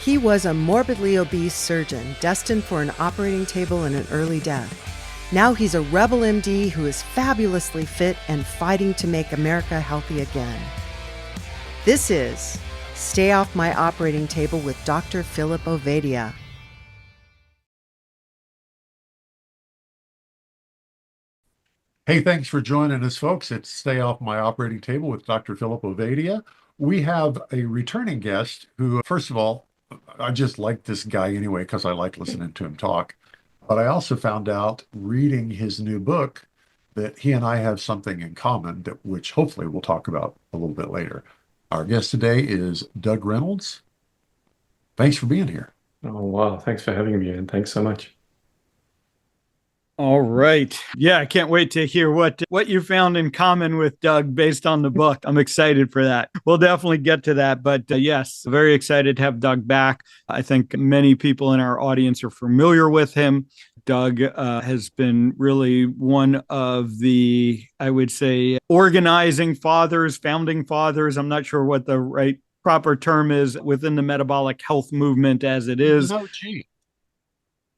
He was a morbidly obese surgeon destined for an operating table and an early death. Now he's a rebel MD who is fabulously fit and fighting to make America healthy again. This is Stay Off My Operating Table with Dr. Philip Ovadia. Hey, thanks for joining us, folks. It's Stay Off My Operating Table with Dr. Philip Ovadia. We have a returning guest who, first of all, I just like this guy anyway because I like listening to him talk. But I also found out reading his new book that he and I have something in common, which hopefully we'll talk about a little bit later. Our guest today is Doug Reynolds. Thanks for being here. Oh, wow. Thanks for having me, and thanks so much. All right. Yeah, I can't wait to hear what you found in common with Doug based on the book. I'm excited for that. We'll definitely get to that. But yes, very excited to have Doug back. I think many people in our audience are familiar with him. Doug has been really one of the, I would say, organizing fathers, founding fathers. I'm not sure what the right proper term is within the metabolic health movement as it is. No, chief.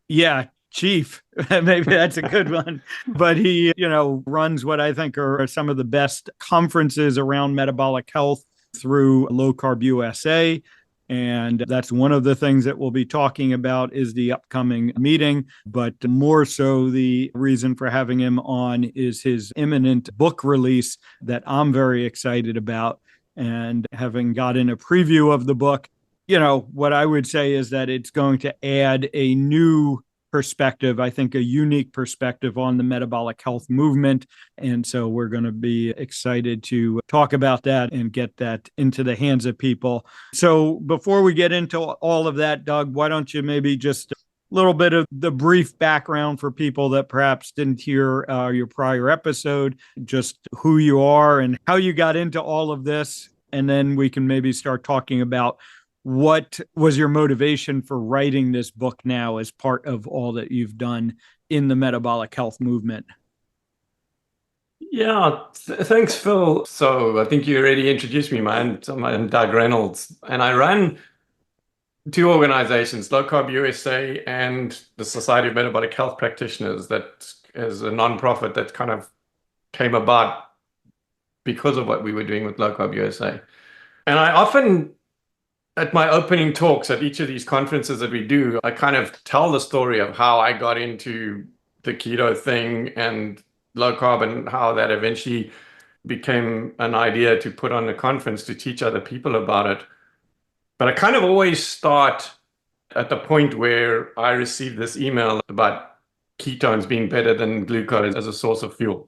Yeah. Chief, maybe that's a good one. But he, runs what I think are some of the best conferences around metabolic health through Low Carb USA. And that's one of the things that we'll be talking about is the upcoming meeting. But more so, the reason for having him on is his imminent book release that I'm very excited about. And having gotten a preview of the book, what I would say is that it's going to add a new perspective, I think a unique perspective on the metabolic health movement. And so we're going to be excited to talk about that and get that into the hands of people. So before we get into all of that, Doug, why don't you maybe just a little bit of the brief background for people that perhaps didn't hear your prior episode, just who you are and how you got into all of this. And then we can maybe start talking about what was your motivation for writing this book now as part of all that you've done in the metabolic health movement? Yeah, thanks, Phil. So I think you already introduced me, man. So I'm Doug Reynolds, and I run two organizations, Low Carb USA and the Society of Metabolic Health Practitioners. That is a nonprofit that kind of came about because of what we were doing with Low Carb USA. And I often, at my opening talks at each of these conferences that we do, I kind of tell the story of how I got into the keto thing and low carb and how that eventually became an idea to put on a conference to teach other people about it. But I kind of always start at the point where I received this email about ketones being better than glucose as a source of fuel.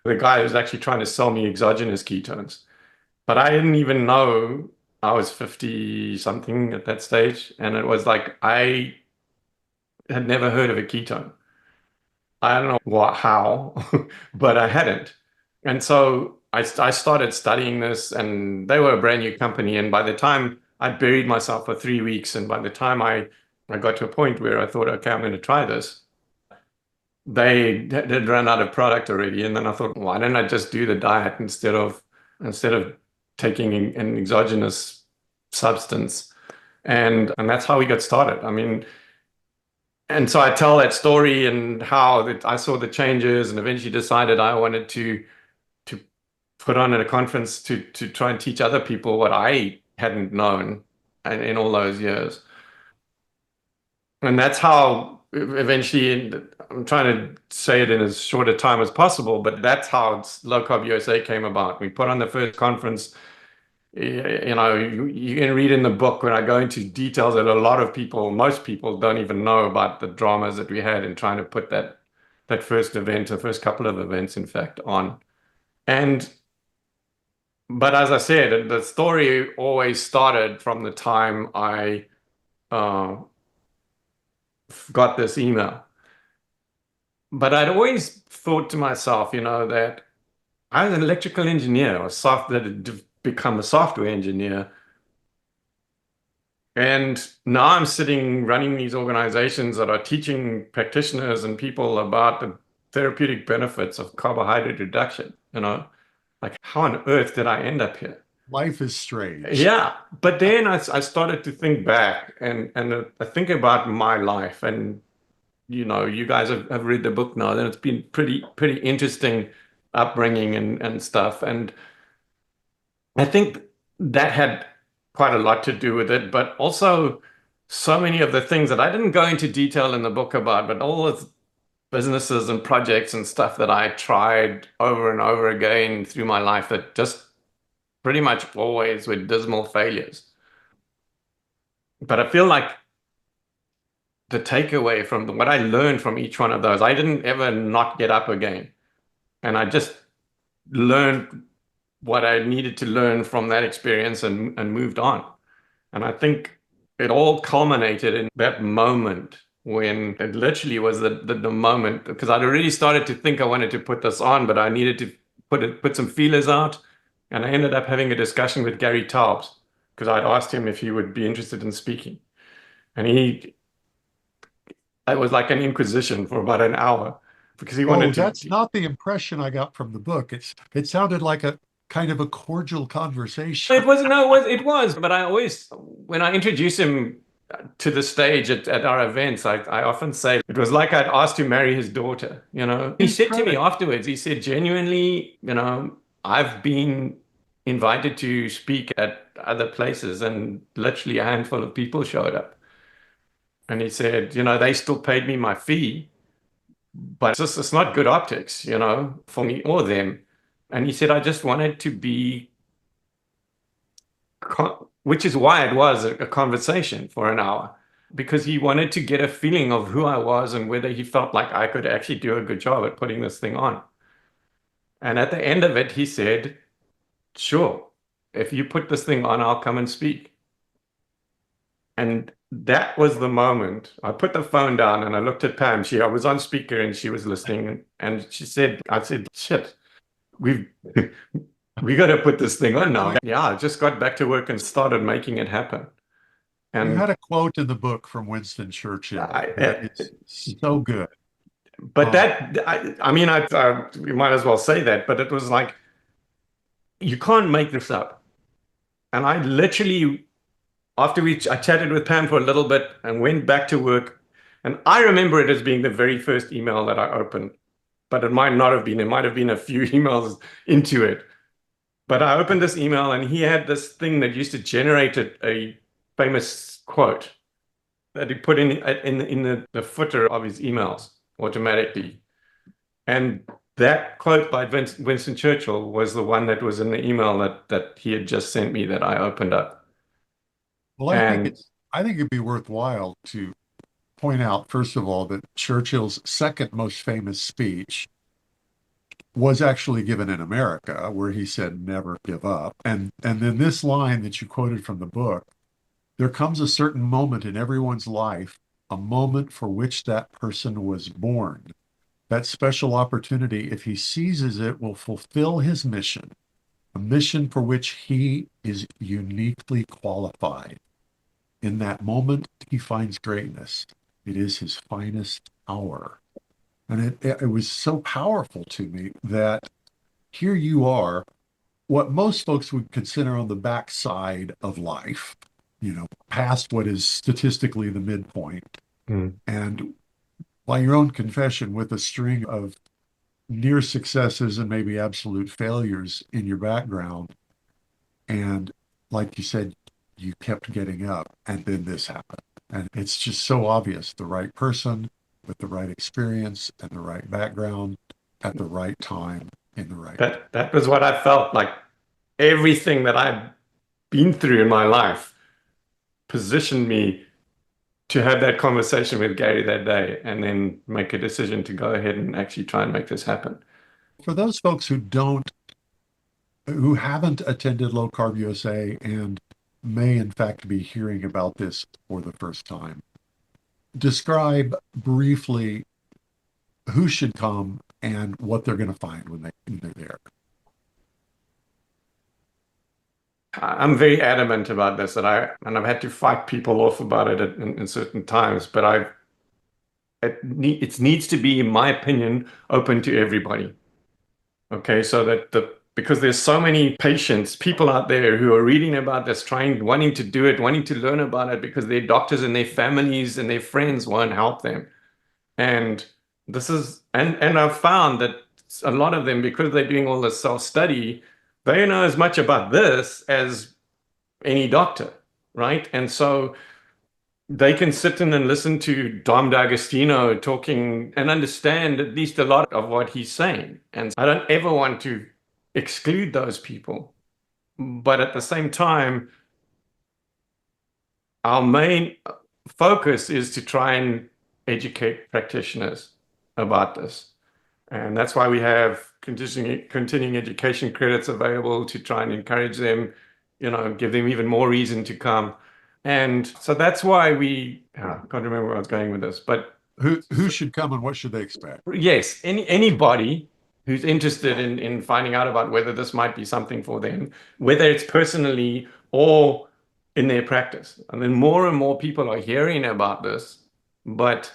The guy was actually trying to sell me exogenous ketones, but I didn't even know. I was 50 something at that stage. And it was like, I had never heard of a ketone. I don't know how, but I hadn't. And so I started studying this, and they were a brand new company. And by the time I buried myself for 3 weeks, and by the time I got to a point where I thought, okay, I'm going to try this, they had run out of product already. And then I thought, why don't I just do the diet instead of taking an exogenous substance? And that's how we got started. I mean, and so I tell that story and how that I saw the changes and eventually decided I wanted to put on at a conference to try and teach other people what I hadn't known in all those years. And that's how eventually, I'm trying to say it in as short a time as possible, but that's how Low Carb USA came about. We put on the first conference. You can read in the book when I go into details that a lot of people, most people don't even know about the dramas that we had in trying to put that first event, the first couple of events, in fact, on. But as I said, the story always started from the time I got this email. But I'd always thought to myself, that I was an electrical engineer, or that had become a software engineer. And now I'm sitting running these organizations that are teaching practitioners and people about the therapeutic benefits of carbohydrate reduction. Like, how on earth did I end up here? Life is strange. Yeah, but then I started to think back and I think about my life, and you guys have read the book now, and it's been pretty interesting upbringing and stuff, and I think that had quite a lot to do with it, but also so many of the things that I didn't go into detail in the book about, but all the businesses and projects and stuff that I tried over and over again through my life that just pretty much always were dismal failures. But I feel like the takeaway from what I learned from each one of those, I didn't ever not get up again. And I just learned what I needed to learn from that experience and moved on. And I think it all culminated in that moment when it literally was the moment, because I'd already started to think I wanted to put this on, but I needed to put some feelers out. And I ended up having a discussion with Gary Taubes because I'd asked him if he would be interested in speaking. And it was like an inquisition for about an hour because he wanted to. That's not the impression I got from the book. It sounded like a kind of a cordial conversation. It was, no, it was. But I always, when I introduce him to the stage at our events, I often say it was like I'd asked to marry his daughter. He said to me afterwards, he said, genuinely, I've been invited to speak at other places, and literally a handful of people showed up. And he said, they still paid me my fee, but it's not good optics, for me or them. And he said, I just wanted to be, which is why it was a conversation for an hour, because he wanted to get a feeling of who I was and whether he felt like I could actually do a good job at putting this thing on. And at the end of it, he said, sure, if you put this thing on, I'll come and speak. And that was the moment. I put the phone down and I looked at Pam. I was on speaker and she was listening. And I said, shit, we got to put this thing on now. Yeah, I just got back to work and started making it happen. And you had a quote in the book from Winston Churchill. It's so good. But we might as well say that, but it was like, you can't make this up. And I literally, after I chatted with Pam for a little bit and went back to work, and I remember it as being the very first email that I opened, but it might not have been. It might have been a few emails into it. But I opened this email and he had this thing that used to generate a famous quote that he put in the footer of his emails automatically. And that quote by Winston Churchill was the one that was in the email that he had just sent me that I opened up. Well, I think it'd be worthwhile to point out, first of all, that Churchill's second most famous speech was actually given in America, where he said, never give up. And then this line that you quoted from the book, there comes a certain moment in everyone's life, a moment for which that person was born. That special opportunity, if he seizes it, will fulfill his mission, a mission for which he is uniquely qualified. In that moment, he finds greatness. It is his finest hour. And it was so powerful to me that here you are, what most folks would consider on the backside of life, past what is statistically the midpoint. And by your own confession, with a string of near successes and maybe absolute failures in your background. And like you said, you kept getting up, and then this happened. And it's just so obvious, the right person with the right experience and the right background at the right time in the right. That was what I felt like. Everything that I'd been through in my life positioned me to have that conversation with Gary that day and then make a decision to go ahead and actually try and make this happen. For those folks who haven't attended Low Carb USA and may in fact be hearing about this for the first time, describe briefly who should come and what they're going to find when they're there. I'm very adamant about this, and I've had to fight people off about it in certain times, but it needs to be, in my opinion, open to everybody. Okay, so that because there's so many patients, people out there who are reading about this, wanting to do it, wanting to learn about it because their doctors and their families and their friends won't help them. And I've found that a lot of them, because they're doing all this self-study, they know as much about this as any doctor, right? And so they can sit in and listen to Dom D'Agostino talking and understand at least a lot of what he's saying. And I don't ever want to exclude those people. But at the same time, our main focus is to try and educate practitioners about this. And that's why we have continuing education credits available to try and encourage them, give them even more reason to come. And so that's why I can't remember where I was going with this, but Who should come and what should they expect? yes, anybody who's interested in finding out about whether this might be something for them, whether it's personally or in their practice. And then more and more people are hearing about this, but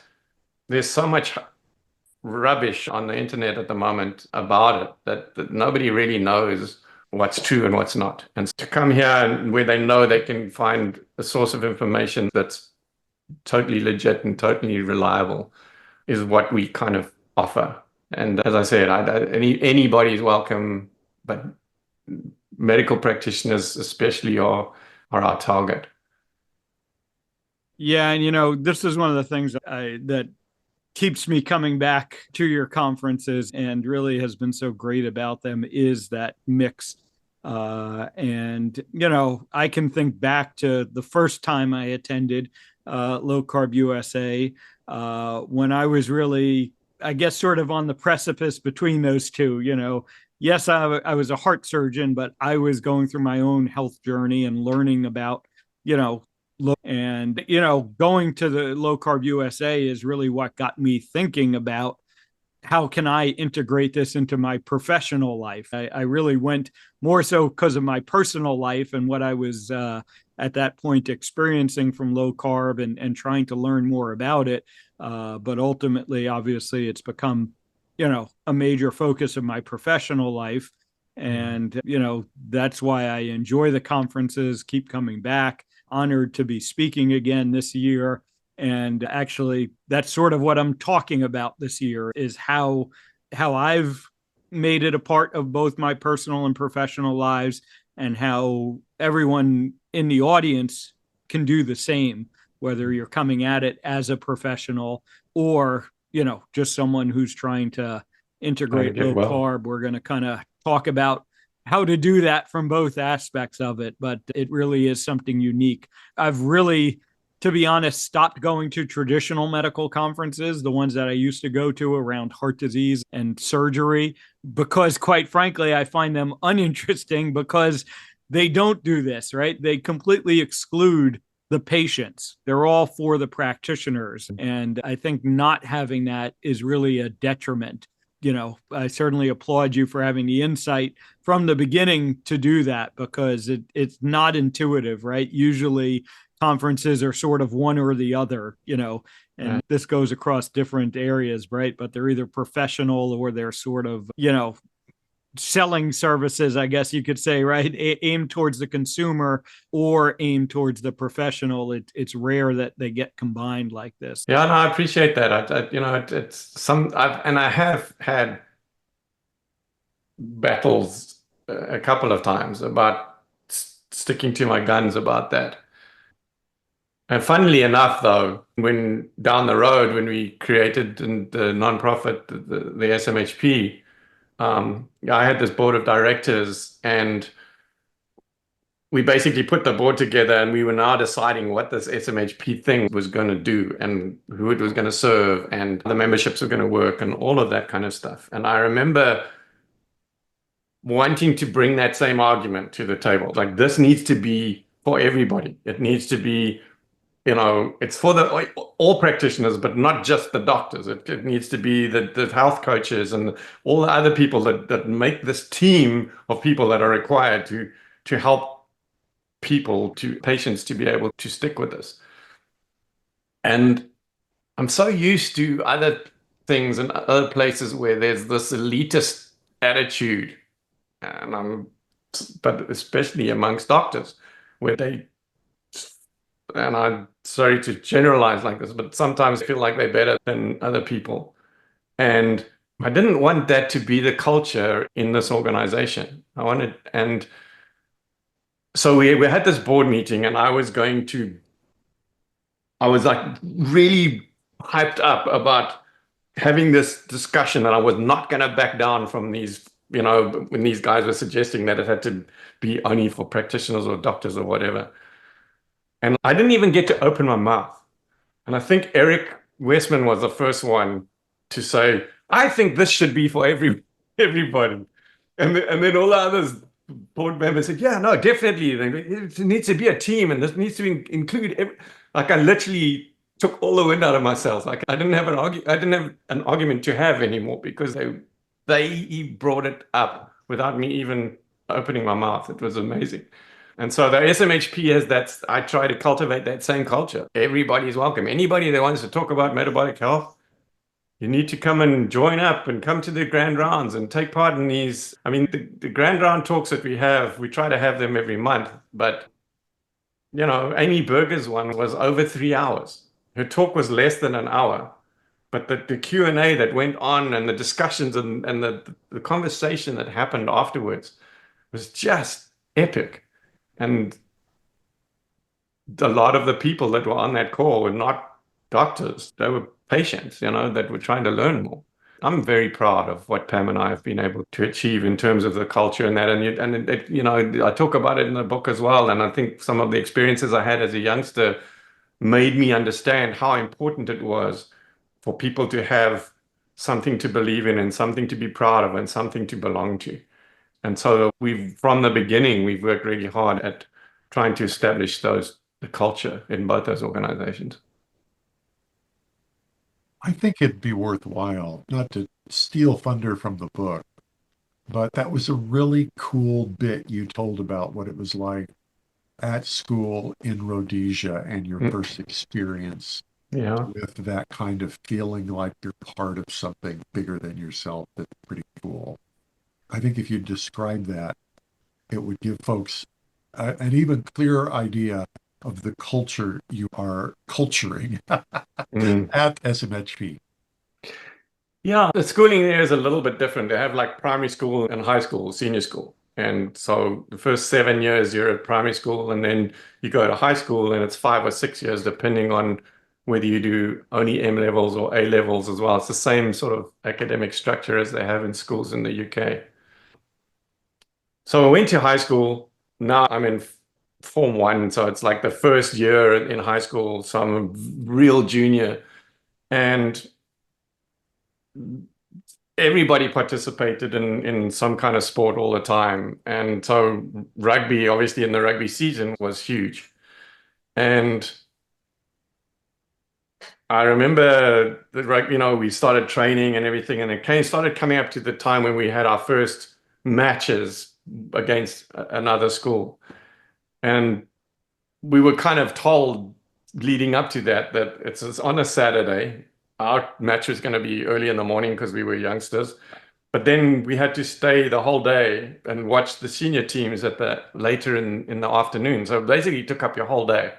there's so much rubbish on the internet at the moment about it that nobody really knows what's true and what's not. And to come here where they know they can find a source of information that's totally legit and totally reliable is what we kind of offer. And as I said, anybody is welcome, but medical practitioners especially are our target. Yeah, and this is one of the things that keeps me coming back to your conferences and really has been so great about them is that mix. And I can think back to the first time I attended Low Carb USA when I was really, I guess, sort of on the precipice between those two. Yes, I was a heart surgeon, but I was going through my own health journey and learning about, going to the Low Carb USA is really what got me thinking about how can I integrate this into my professional life. I really went more so because of my personal life and what I was at that point experiencing from low carb and trying to learn more about it. But ultimately, obviously, it's become, a major focus of my professional life. And, that's why I enjoy the conferences, keep coming back, honored to be speaking again this year. And actually, that's sort of what I'm talking about this year is how I've made it a part of both my personal and professional lives and how everyone in the audience can do the same, whether you're coming at it as a professional or, just someone who's trying to integrate low carb. We're going to kind of talk about how to do that from both aspects of it, but it really is something unique. I've really, to be honest, stopped going to traditional medical conferences, the ones that I used to go to around heart disease and surgery, because quite frankly, I find them uninteresting because they don't do this, right? They completely exclude the patients. They're all for the practitioners. And I think not having that is really a detriment. I certainly applaud you for having the insight from the beginning to do that because it's not intuitive, right? Usually conferences are sort of one or the other, and this goes across different areas, right? But they're either professional or they're sort of, selling services, I guess you could say, right? Aimed towards the consumer or aimed towards the professional. It's rare that they get combined like this. Yeah, no, I appreciate that. I have had battles a couple of times about sticking to my guns about that. And funnily enough, though, when down the road, when we created the nonprofit, the SMHP, I had this board of directors and we basically put the board together and we were now deciding what this SMHP thing was going to do and who it was going to serve and the memberships were going to work and all of that kind of stuff. And I remember wanting to bring that same argument to the table. Like, this needs to be for everybody. It needs to be, it's for all practitioners, but not just the doctors. It needs to be the health coaches and all the other people that make this team of people that are required to help patients to be able to stick with this. And I'm so used to other things and other places where there's this elitist attitude but especially amongst doctors, where and I'm sorry to generalize like this, but sometimes feel like they're better than other people. And I didn't want that to be the culture in this organization. And so we had this board meeting, and I was like really hyped up about having this discussion that I was not going to back down from these, when these guys were suggesting that it had to be only for practitioners or doctors or whatever. And I didn't even get to open my mouth. And I think Eric Westman was the first one to say, I think this should be for everybody. And then all the others, board members said, yeah, no, definitely. It needs to be a team, and this needs to include like I literally took all the wind out of myself. Like I didn't have an argument to have anymore, because they brought it up without me even opening my mouth. It was amazing. And so the SMHP I try to cultivate that same culture. Everybody's welcome. Anybody that wants to talk about metabolic health, you need to come and join up and come to the grand rounds and take part in these. I mean, the grand round talks that we try to have them every month, but Amy Berger's one was over 3 hours. Her talk was less than an hour, but the Q&A that went on, and the discussions and the conversation that happened afterwards was just epic. And a lot of the people that were on that call were not doctors. They were patients, that were trying to learn more. I'm very proud of what Pam and I have been able to achieve in terms of the culture and that. And I talk about it in the book as well. And I think some of the experiences I had as a youngster made me understand how important it was for people to have something to believe in and something to be proud of and something to belong to. And so from the beginning, we've worked really hard at trying to establish the culture in both those organizations. I think it'd be worthwhile, not to steal thunder from the book, but that was a really cool bit you told about what it was like at school in Rhodesia and your first experience with that kind of feeling like you're part of something bigger than yourself. That's pretty cool. I think if you describe that, it would give folks an even clearer idea of the culture you are culturing at SMHP. Yeah, the schooling there is a little bit different. They have like primary school and high school, senior school. And so the first 7 years you're at primary school, and then you go to high school, and it's 5 or 6 years, depending on whether you do only M levels or A levels as well. It's the same sort of academic structure as they have in schools in the UK. So I went to high school. Now I'm in Form 1, so it's like the first year in high school. So I'm a real junior. And everybody participated in some kind of sport all the time. And so rugby, obviously in the rugby season, was huge. And I remember the rugby, we started training and everything, and it started coming up to the time when we had our first matches against another school. And we were kind of told leading up to that it's on a Saturday. Our match was going to be early in the morning because we were youngsters. But then we had to stay the whole day and watch the senior teams later in the afternoon. So basically it took up your whole day.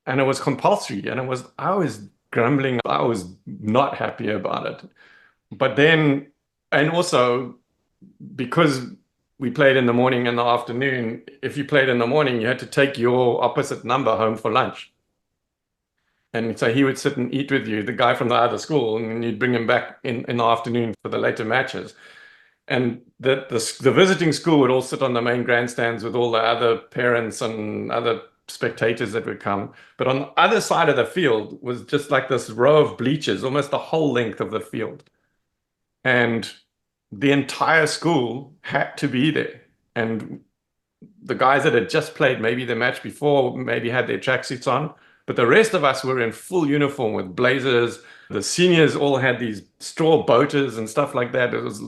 And it was compulsory. And I was grumbling. I was not happy about it. But then, and also because we played in the morning and the afternoon, if you played in the morning, you had to take your opposite number home for lunch. And so he would sit and eat with you, the guy from the other school, and you'd bring him back in the afternoon for the later matches. And the visiting school would all sit on the main grandstands with all the other parents and other spectators that would come. But on the other side of the field was just like this row of bleachers, almost the whole length of the field. And the entire school had to be there. And the guys that had just played maybe the match before maybe had their tracksuits on, but the rest of us were in full uniform with blazers. The seniors all had these straw boaters and stuff like that. It was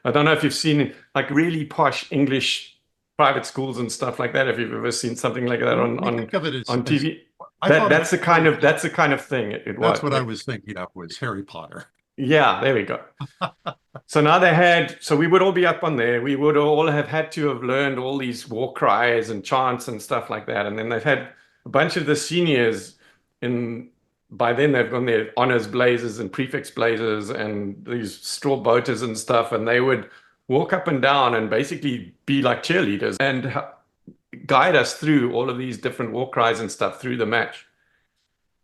I don't know if you've seen like really posh English private schools and stuff like that. If you've ever seen something like that on TV, that's the kind of thing it was. That's what I was thinking of was Harry Potter. Yeah, there we go. So now so we would all be up on there. We would all have had to have learned all these war cries and chants and stuff like that. And then they've had a bunch of the seniors by then they've gone their honors blazers and prefix blazers and these straw boaters and stuff. And they would walk up and down and basically be like cheerleaders and guide us through all of these different war cries and stuff through the match.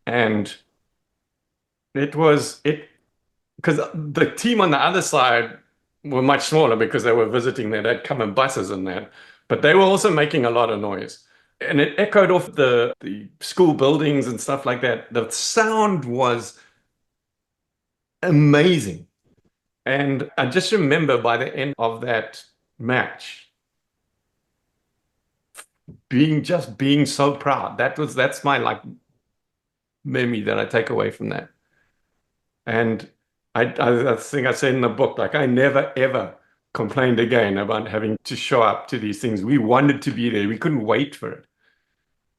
And because the team on the other side were much smaller because they were visiting there. They'd come in buses and that, but they were also making a lot of noise. And it echoed off the school buildings and stuff like that. The sound was amazing. And I just remember by the end of that match, being so proud. That's my like memory that I take away from that. And I think I said in the book, like I never ever complained again about having to show up to these things. We wanted to be there. We couldn't wait for it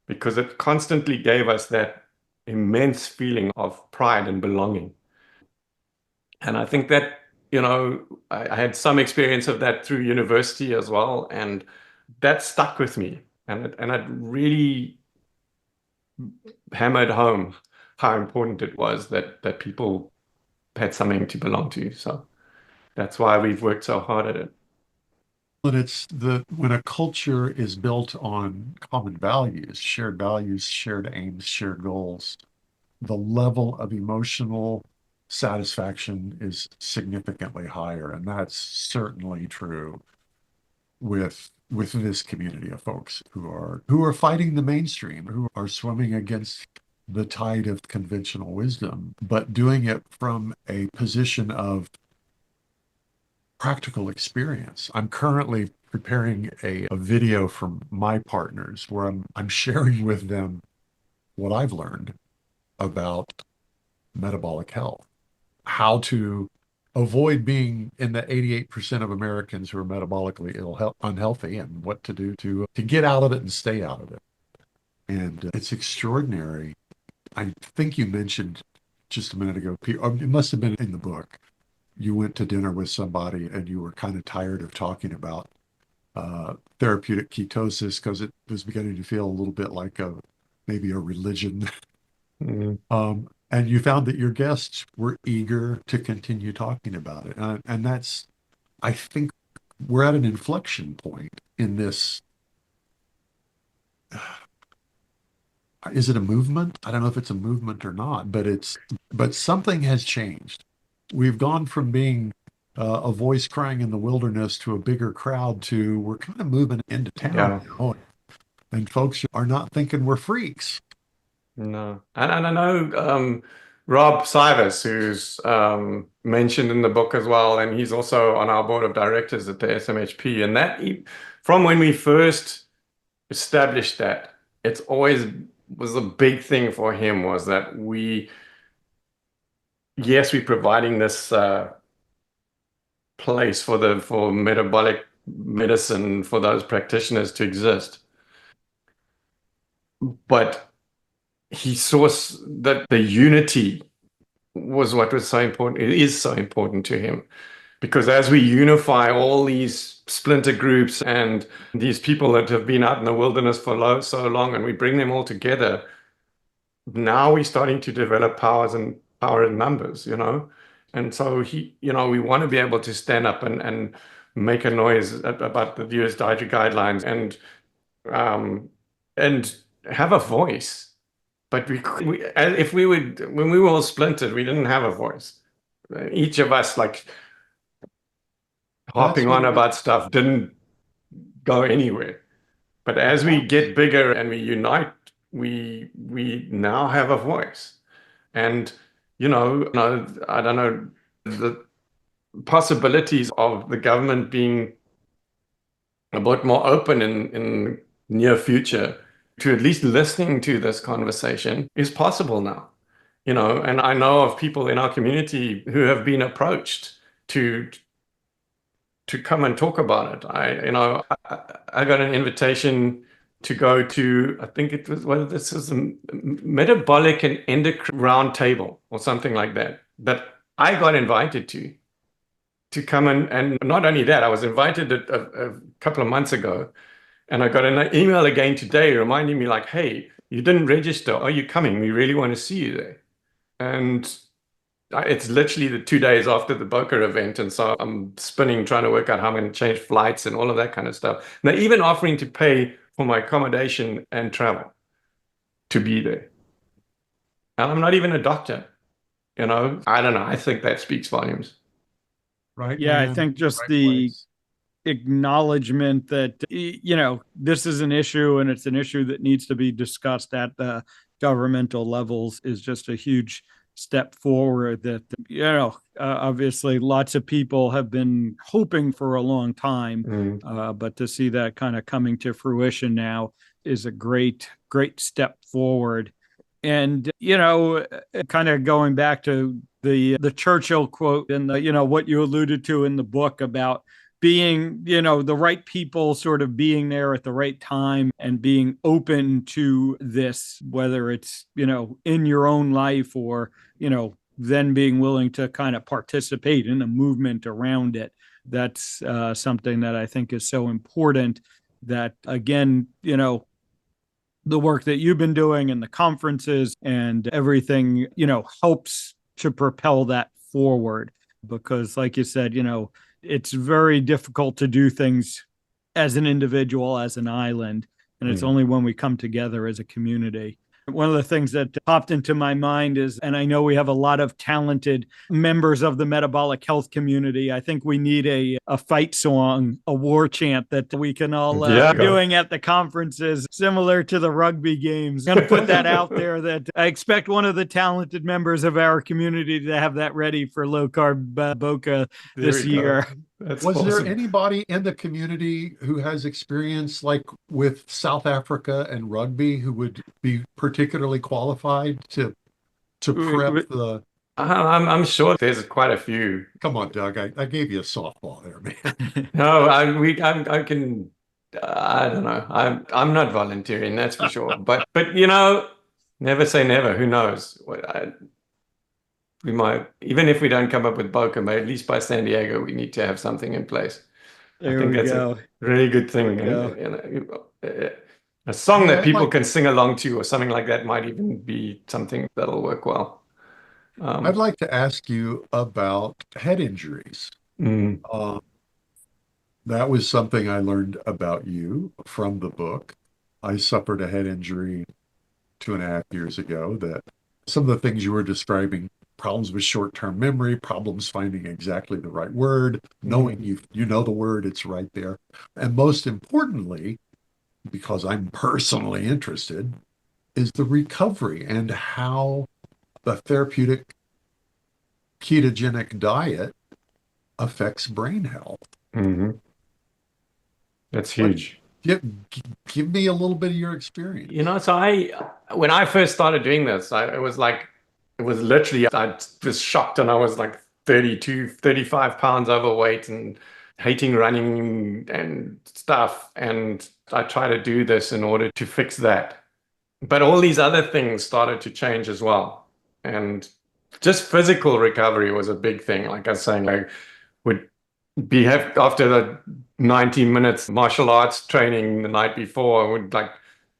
because it constantly gave us that immense feeling of pride and belonging. And I think that, I had some experience of that through university as well. And that stuck with me. And it really hammered home how important it was that people had something to belong to. So that's why we've worked so hard at it. And when a culture is built on common values, shared aims, shared goals, the level of emotional satisfaction is significantly higher. And that's certainly true with this community of folks who are fighting the mainstream, who are swimming against the tide of conventional wisdom, but doing it from a position of practical experience. I'm currently preparing a video from my partners where I'm sharing with them what I've learned about metabolic health, how to avoid being in the 88% of Americans who are metabolically unhealthy, and what to do to get out of it and stay out of it. And it's extraordinary. I think you mentioned just a minute ago, it must have been in the book. You went to dinner with somebody and you were kind of tired of talking about therapeutic ketosis because it was beginning to feel a little bit like maybe a religion. Mm-hmm. And you found that your guests were eager to continue talking about it. And that's, I think we're at an inflection point in this. Is it a movement? I don't know if it's a movement or not, but something has changed. We've gone from being a voice crying in the wilderness to a bigger crowd to we're kind of moving into town now. And folks are not thinking we're freaks. No. And I know Rob Sivers, who's mentioned in the book as well, and he's also on our board of directors at the SMHP. And from when we first established that, it's always was a big thing for him was that we're providing this place for metabolic medicine for those practitioners to exist. But he saw that the unity was what was so important. It is so important to him because as we unify all these splinter groups and these people that have been out in the wilderness for so long, and we bring them all together, now we're starting to develop power in numbers, And so we want to be able to stand up and make a noise about the US dietary guidelines and have a voice. But when we were all splintered, we didn't have a voice. Each of us, like harping on about stuff, didn't go anywhere. But as we get bigger and we unite, we now have a voice. And I don't know, the possibilities of the government being a bit more open in near future to at least listening to this conversation is possible now. And I know of people in our community who have been approached to come and talk about it. I got an invitation to go to, I think it was, this is a metabolic and endocrine round table or something like that I got invited to come and not only that, I was invited a couple of months ago, and I got an email again today reminding me like, hey, you didn't register. Are you coming? We really want to see you there. And it's literally the 2 days after the Boca event. And so I'm spinning, trying to work out how I'm going to change flights and all of that kind of stuff. And they're even offering to pay for my accommodation and travel to be there. And I'm not even a doctor, I don't know. I think that speaks volumes. Right. Yeah, I man, think just right the place. acknowledgement that this is an issue, and it's an issue that needs to be discussed at the governmental levels, is just a huge step forward that obviously lots of people have been hoping for a long time, but to see that kind of coming to fruition now is a great step forward. And kind of going back to the Churchill quote and what you alluded to in the book about being, the right people sort of being there at the right time and being open to this, whether it's, in your own life or, then being willing to kind of participate in a movement around it. That's something that I think is so important that, again, the work that you've been doing and the conferences and everything, helps to propel that forward. Because like you said, it's very difficult to do things as an individual, as an island. And it's only when we come together as a community. One of the things that popped into my mind is, and I know we have a lot of talented members of the metabolic health community. I think we need a fight song, a war chant that we can all doing at the conferences, similar to the rugby games. I'm going to put that out there that I expect one of the talented members of our community to have that ready for Low Carb Boca this year. Was there anybody in the community who has experience like with South Africa and rugby who would be particularly qualified to prep the? I'm sure there's quite a few. Come on, Doug. I gave you a softball there, man. No, I can. I don't know. I'm not volunteering, that's for sure. But never say never. Who knows? We might, even if we don't come up with Boca, but at least by San Diego, we need to have something in place. I think that's a really good thing. A song that people can sing along to or something like that might even be something that'll work well. I'd like to ask you about head injuries. That was something I learned about you from the book. I suffered a head injury 2.5 years ago. That some of the things you were describing, problems with short-term memory, problems finding exactly the right word, knowing you know the word, it's right there. And most importantly, because I'm personally interested, is the recovery and how the therapeutic ketogenic diet affects brain health. That's huge. Give me a little bit of your experience. So when I first started doing this, it was literally, I was shocked, and I was like 32, 35 pounds overweight and hating running and stuff. And I tried to do this in order to fix that. But all these other things started to change as well. And just physical recovery was a big thing. Like I was saying, I would after the 90 minutes martial arts training the night before, I would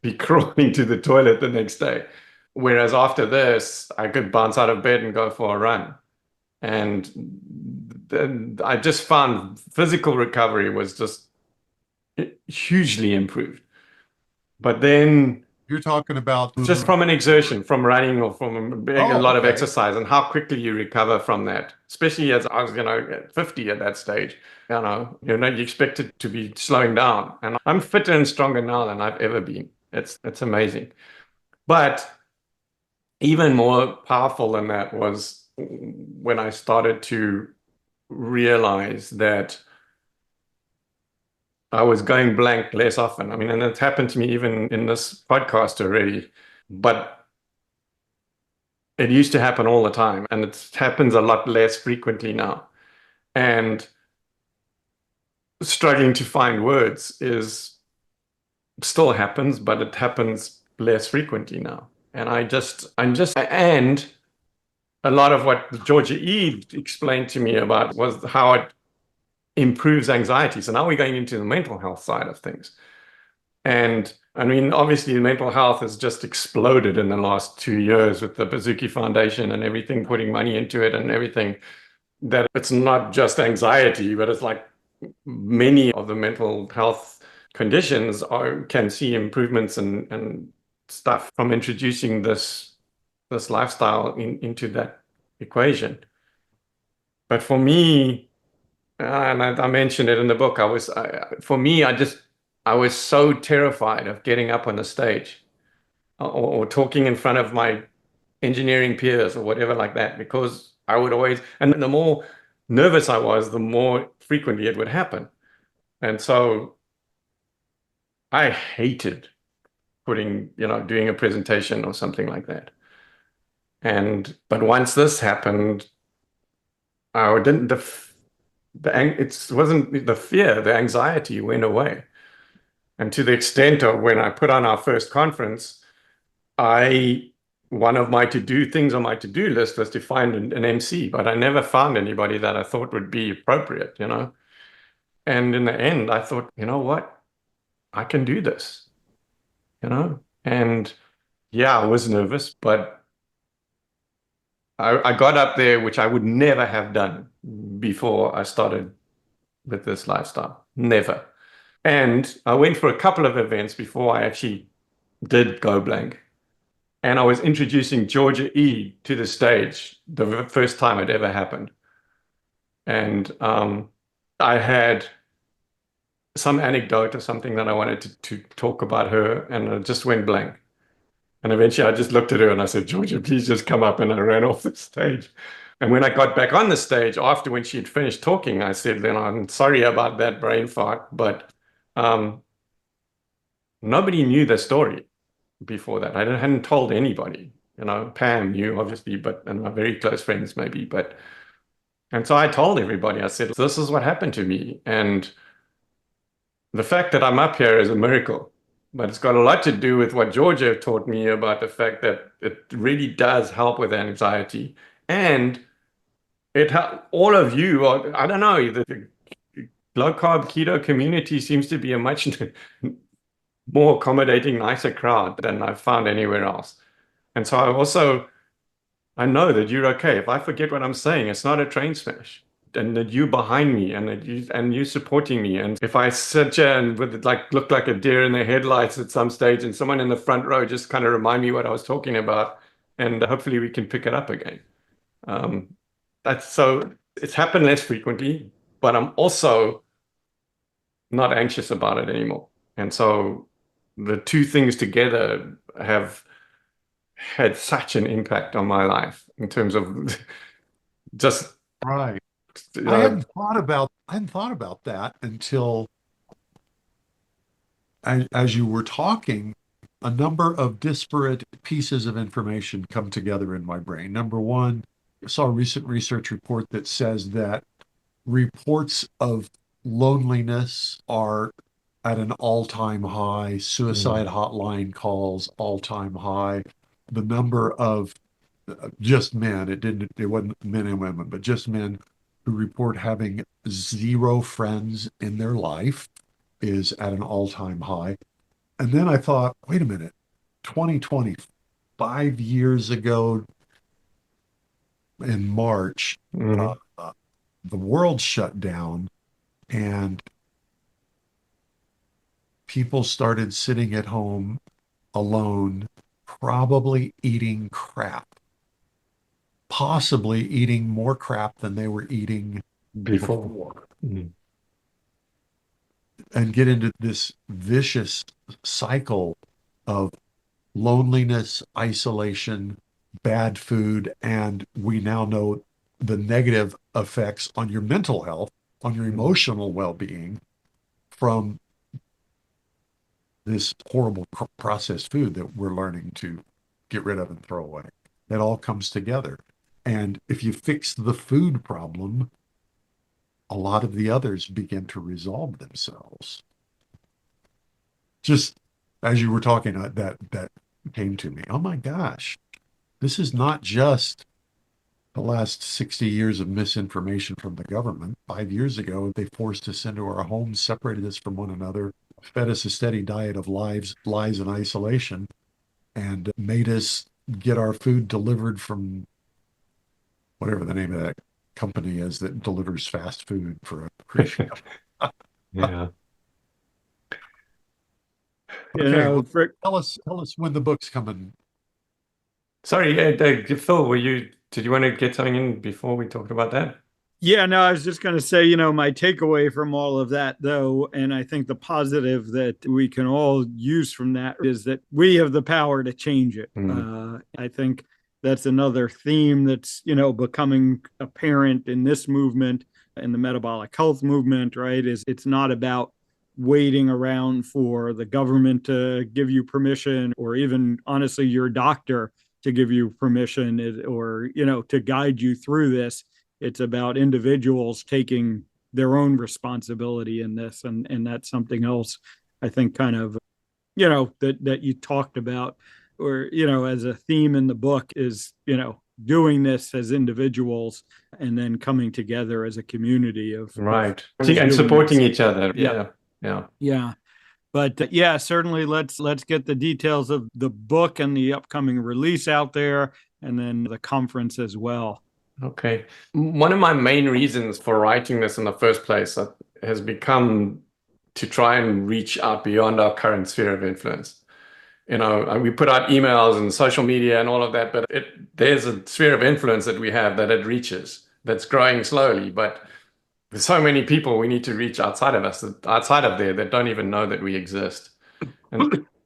be crawling to the toilet the next day. Whereas after this, I could bounce out of bed and go for a run. And then I just found physical recovery was just hugely improved. But then you're talking about just from an exertion, from running or from a lot of exercise, and how quickly you recover from that. Especially as I was, at 50 at that stage, you expect to be slowing down. And I'm fitter and stronger now than I've ever been. It's amazing. But even more powerful than that was when I started to realize that I was going blank less often. I mean, and it's happened to me even in this podcast already, but it used to happen all the time, and it happens a lot less frequently now. And struggling to find words still happens, but it happens less frequently now. And and a lot of what Georgia E explained to me about was how it improves anxiety. So now we're going into the mental health side of things. And I mean, obviously, mental health has just exploded in the last 2 years with the Bazooki Foundation and everything, putting money into it and everything. That it's not just anxiety, but it's like many of the mental health conditions can see improvements and stuff from introducing this lifestyle into that equation. But for me, and I mentioned it in the book, I was so terrified of getting up on the stage or talking in front of my engineering peers or whatever like that, because I would always, and the more nervous I was, the more frequently it would happen. And so I hated doing a presentation or something like that. But once this happened, I didn't, it wasn't the fear, the anxiety went away. And to the extent of when I put on our first conference, one of my things on my to-do list was to find an MC, but I never found anybody that I thought would be appropriate, And in the end, I thought, you know what? I can do this, And yeah, I was nervous, but I got up there, which I would never have done before I started with this lifestyle. Never. And I went for a couple of events before I actually did go blank. And I was introducing Georgia E to the stage the first time it ever happened. And I had some anecdote or something that I wanted to talk about her, and it just went blank. And eventually I just looked at her and I said, Georgia, please just come up. And I ran off the stage. And when I got back on the stage, after when she had finished talking, I said, then I'm sorry about that brain fart, but nobody knew the story before that. I hadn't told anybody. Pam knew, obviously, and my very close friends maybe. And so I told everybody, I said, this is what happened to me. And the fact that I'm up here is a miracle. But it's got a lot to do with what Georgia taught me about the fact that it really does help with anxiety. And it helped all of you, I don't know, the low carb keto community seems to be a much more accommodating, nicer crowd than I've found anywhere else. And so I know that you're okay. If I forget what I'm saying, it's not a train smash. And that you're behind me and you're supporting me. And if I sit here and look like a deer in the headlights at some stage and someone in the front row just kind of remind me what I was talking about, and hopefully we can pick it up again. It's happened less frequently, but I'm also not anxious about it anymore. And so the two things together have had such an impact on my life in terms of just Right. I hadn't thought about that until as you were talking, a number of disparate pieces of information come together in my brain. Number one, I saw a recent research report that says that reports of loneliness are at an all-time high, suicide hotline calls all-time high. The number of just men, it wasn't men and women, but just men who report having zero friends in their life is at an all-time high. And then I thought, wait a minute, 2020, 5 years ago in March, the world shut down and people started sitting at home alone, probably eating crap, possibly eating more crap than they were eating before. And get into this vicious cycle of loneliness, isolation, bad food, and we now know the negative effects on your mental health, on your emotional well-being from this horrible processed food that we're learning to get rid of and throw away. It all comes together. And if you fix the food problem, a lot of the others begin to resolve themselves. Just as you were talking, that came to me. Oh my gosh, this is not just the last 60 years of misinformation from the government. 5 years ago, they forced us into our homes, separated us from one another, fed us a steady diet of lies, and isolation, and made us get our food delivered from whatever the name of that company is that delivers fast food for a Christian company. Yeah. Okay, well, For, tell us when the book's coming. Sorry, Phil, did you want to get something in before we talked about that? yeah, no, I was just going to say, my takeaway from all of that, though, and I think the positive that we can all use from that is that we have the power to change it. I think that's another theme that's, becoming apparent in this movement, in the metabolic health movement, right? Is it's not about waiting around for the government to give you permission, or even honestly your doctor to give you permission, or to guide you through this. It's about individuals taking their own responsibility in this, and that's something else I think kind of that you talked about, or as a theme in the book is doing this as individuals and then coming together as a community of right, and supporting each other. Yeah. But yeah, certainly let's get the details of the book and the upcoming release out there, and then the conference as well. Okay. One of my main reasons for writing this in the first place has become to try and reach out beyond our current sphere of influence. We put out emails and social media and all of that, but there's a sphere of influence that we have that it reaches, that's growing slowly. But with so many people, we need to reach outside of us, outside of there, that don't even know that we exist.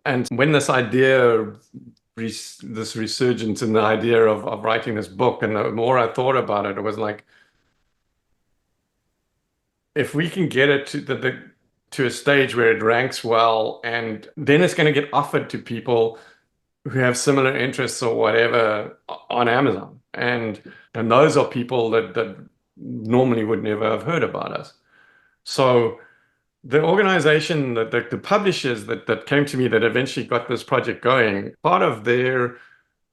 And when this idea, this resurgence in the idea of writing this book, and the more I thought about it, it was like, if we can get it to a stage where it ranks well, and then it's going to get offered to people who have similar interests or whatever on Amazon, and those are people that normally would never have heard about us. So the organization, the publishers that came to me that eventually got this project going, part of their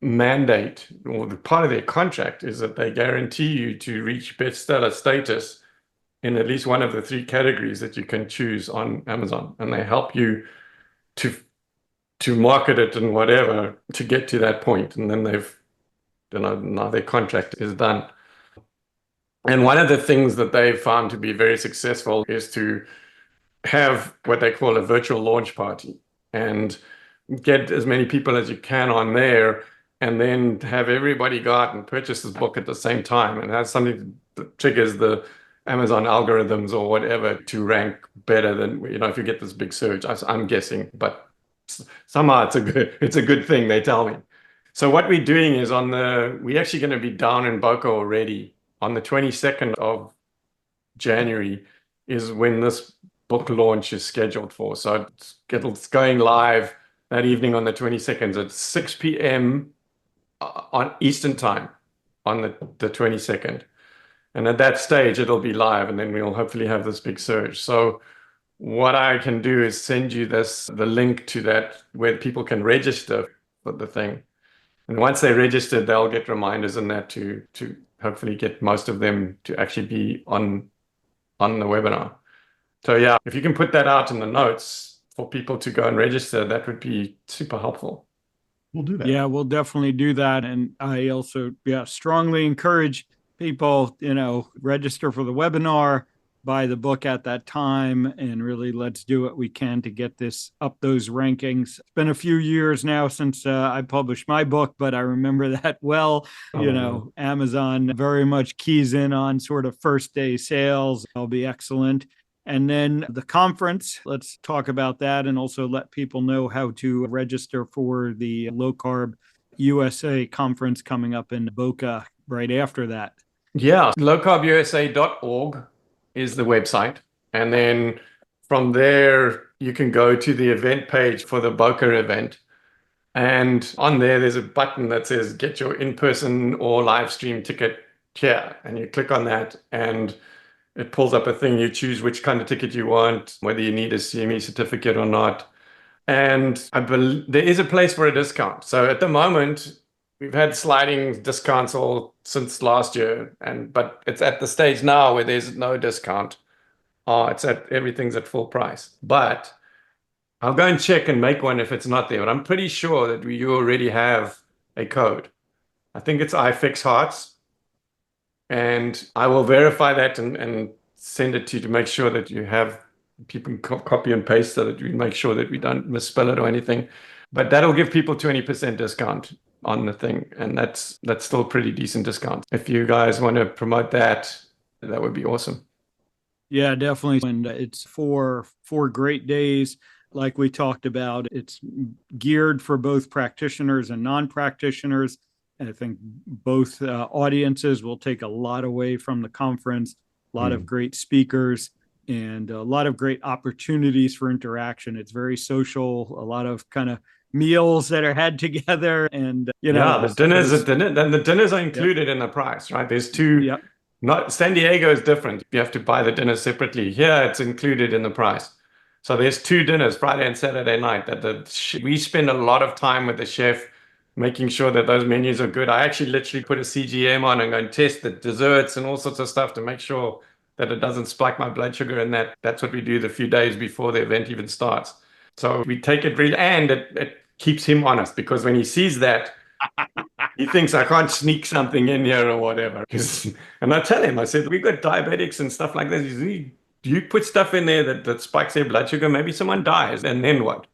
mandate, or the part of their contract, is that they guarantee you to reach bestseller status in at least one of the 3 categories that you can choose on Amazon, and they help you to market it and whatever to get to that point, and then now their contract is done. And one of the things that they've found to be very successful is to have what they call a virtual launch party, and get as many people as you can on there, and then have everybody go out and purchase this book at the same time. And that's something that triggers the Amazon algorithms or whatever to rank better than, if you get this big surge. I'm guessing, but somehow it's a good thing, they tell me. So what we're doing is we're actually going to be down in Boca already on the 22nd of January is when this book launch is scheduled for. So it's going live that evening on the 22nd at 6 p.m. on Eastern time on the 22nd. And at that stage, it'll be live, and then we'll hopefully have this big surge. So what I can do is send you the link to that where people can register for the thing. And once they register, they'll get reminders in that to hopefully get most of them to actually be on the webinar. So yeah, if you can put that out in the notes for people to go and register, that would be super helpful. We'll do that. Yeah, we'll definitely do that. And I also, strongly encourage people, register for the webinar, buy the book at that time, and really let's do what we can to get this up those rankings. It's been a few years now since I published my book, but I remember that well. Amazon very much keys in on sort of first day sales. That'll be excellent. And then the conference, let's talk about that, and also let people know how to register for the Low Carb USA conference coming up in Boca right after that. Yeah, lowcarbusa.org is the website. And then from there, you can go to the event page for the Boca event. And on there's a button that says get your in-person or live stream ticket here. And you click on that, and it pulls up a thing. You choose which kind of ticket you want, whether you need a CME certificate or not. And I believe there is a place for a discount. So at the moment, We've had sliding discounts all since last year, but it's at the stage now where there's no discount. Everything's at full price. But I'll go and check and make one if it's not there. But I'm pretty sure that you already have a code. I think it's iFix Hearts. And I will verify that and send it to you to make sure that people can copy and paste so that we make sure that we don't misspell it or anything. But that'll give people 20% discount on the thing. And that's still a pretty decent discount. If you guys want to promote that, that would be awesome. Yeah, definitely. And it's for 4 great days. Like we talked about, it's geared for both practitioners and non-practitioners. I think both audiences will take a lot away from the conference, a lot of great speakers, and a lot of great opportunities for interaction. It's very social, a lot of kind of meals that are had together. And, the dinners are included in the price, right? There's two. Yep. Not San Diego is different. You have to buy the dinner separately. Here, it's included in the price. So there's 2 dinners, Friday and Saturday night. We spend a lot of time with the chef, making sure that those menus are good. I actually literally put a CGM on and go and test the desserts and all sorts of stuff to make sure that it doesn't spike my blood sugar. And that's what we do the few days before the event even starts. So we take it really, and it keeps him honest, because when he sees that, he thinks I can't sneak something in here or whatever. And I tell him, I said, we've got diabetics and stuff like this. Do you put stuff in there that spikes their blood sugar? Maybe someone dies, and then what?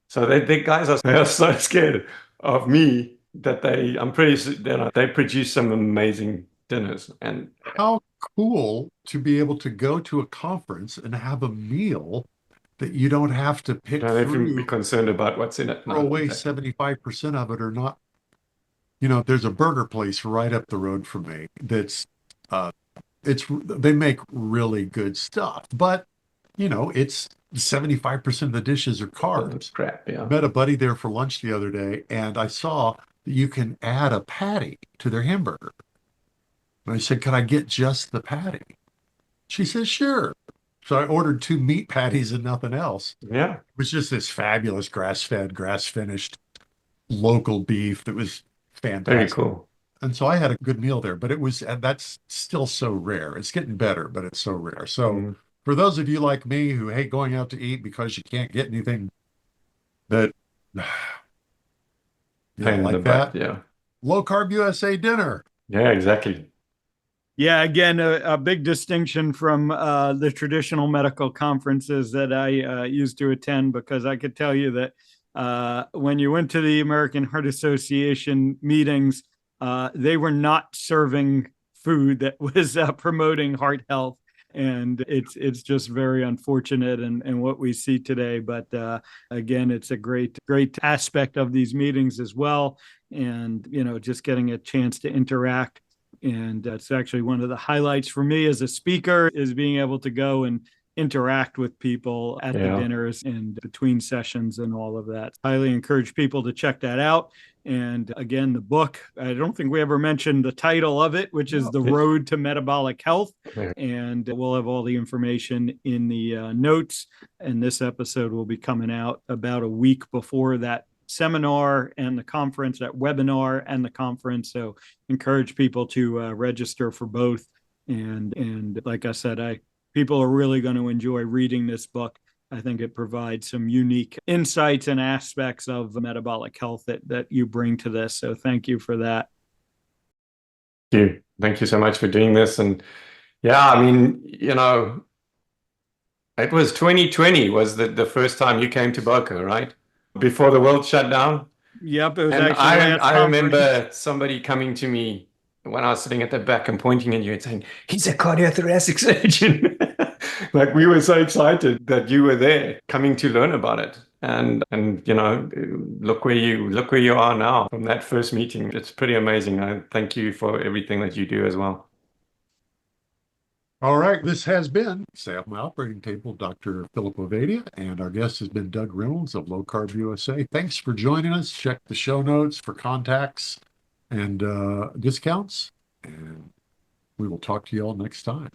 So the guys are so scared of me that I'm pretty sure they produce some amazing dinners. And how cool to be able to go to a conference and have a meal that you don't have to pick don't have to through, be concerned about what's in it. throw away 75% of it or not. There's a burger place right up the road from me that's they make really good stuff, but it's 75% of the dishes are carbs. It's crap. Yeah. I met a buddy there for lunch the other day, and I saw that you can add a patty to their hamburger. And I said, "Can I get just the patty?" She says, "Sure." So I ordered 2 meat patties and nothing else. Yeah. It was just this fabulous grass-fed, grass-finished local beef that was fantastic. Very cool. And so I had a good meal there, but that's still so rare. It's getting better, but it's so rare. So for those of you like me who hate going out to eat because you can't get anything that like that, yeah. Low Carb USA dinner. Yeah, exactly. Yeah, again, a big distinction from the traditional medical conferences that I used to attend, because I could tell you that when you went to the American Heart Association meetings, they were not serving food that was promoting heart health. And it's just very unfortunate and what we see today. But again, it's a great aspect of these meetings as well. And, just getting a chance to interact. And that's actually one of the highlights for me as a speaker, is being able to go and interact with people at the dinners and between sessions and all of that. Highly encourage people to check that out. And again, the book, I don't think we ever mentioned the title of it, which is The Road to Metabolic Health. And we'll have all the information in the notes. And this episode will be coming out about a week before that seminar and the conference, that webinar and the conference. So encourage people to register for both. And like I said, people are really going to enjoy reading this book. I think it provides some unique insights and aspects of metabolic health that you bring to this. So thank you for that. Thank you so much for doing this. And yeah, I mean, it was 2020 was the first time you came to Boca, right? Before the world shut down. Yep. It was And actually I remember somebody coming to me when I was sitting at the back and pointing at you and saying, "He's a cardiothoracic surgeon." Like, we were so excited that you were there coming to learn about it. And look where you are now from that first meeting. It's pretty amazing. I thank you for everything that you do as well. All right, this has been Stay Off My Operating Table, Dr. Philip Ovadia, and our guest has been Doug Reynolds of Low Carb USA. Thanks for joining us. Check the show notes for contacts and discounts, and we will talk to you all next time.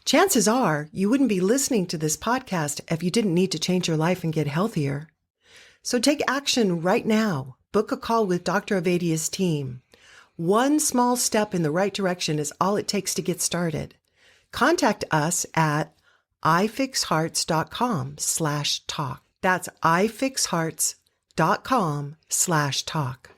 Chances are you wouldn't be listening to this podcast if you didn't need to change your life and get healthier. So take action right now. book a call with Dr. Ovadia's team. One small step in the right direction is all it takes to get started. Contact us at ifixhearts.com/talk. That's ifixhearts.com/talk.